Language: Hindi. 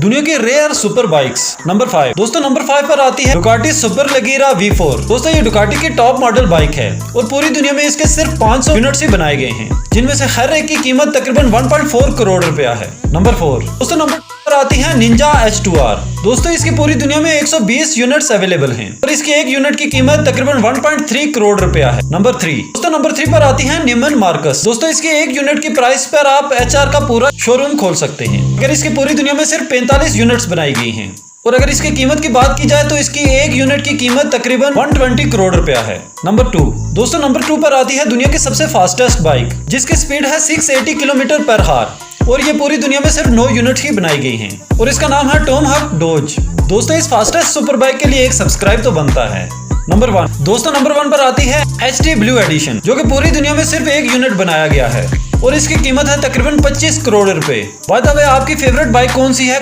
दुनिया की रेयर सुपर बाइक्स। नंबर 5 दोस्तों, नंबर 5 पर आती है डुकाटी सुपरलेगेरा V4। दोस्तों ये डुकाटी की टॉप मॉडल बाइक है और पूरी दुनिया में इसके सिर्फ 500 यूनिट्स ही बनाए गए हैं, जिनमें से हर एक की कीमत तकरीबन 1.4 करोड़ रुपया है। नंबर 4 दोस्तों, नंबर पर आती है निंजा H2R। दोस्तों इसकी पूरी दुनिया में 120 यूनिट्स अवेलेबल हैं और इसकी एक यूनिट की कीमत तकरीबन 1.3 करोड़ रुपया है। नंबर 3 दोस्तों, नंबर 3 पर आती है निमन मार्कस। दोस्तों इसकी एक यूनिट की प्राइस पर आप HR का पूरा शोरूम खोल सकते हैं, अगर इसकी पूरी दुनिया में सिर्फ 45 यूनिट्स बनाई गई हैं। और अगर इसकी कीमत की बात की जाए तो इसकी एक यूनिट की कीमत तकरीबन 120 करोड़ रुपया है। नंबर 2 दोस्तों, नंबर 2 पर आती है दुनिया की सबसे फास्टेस्ट बाइक, जिसकी स्पीड है 680 किलोमीटर पर हार और ये पूरी दुनिया में सिर्फ 9 यूनिट ही बनाई गई हैं और इसका नाम है टोमहॉक डोज। दोस्तों इस फास्टेस्ट सुपर बाइक के लिए एक सब्सक्राइब तो बनता है। नंबर 1 दोस्तों, नंबर 1 पर आती है HD ब्लू एडिशन, जो कि पूरी दुनिया में सिर्फ एक यूनिट बनाया गया है और इसकी कीमत है तकरीबन 25 करोड़ रुपए। बाय द वे, आपकी फेवरेट बाइक कौन सी है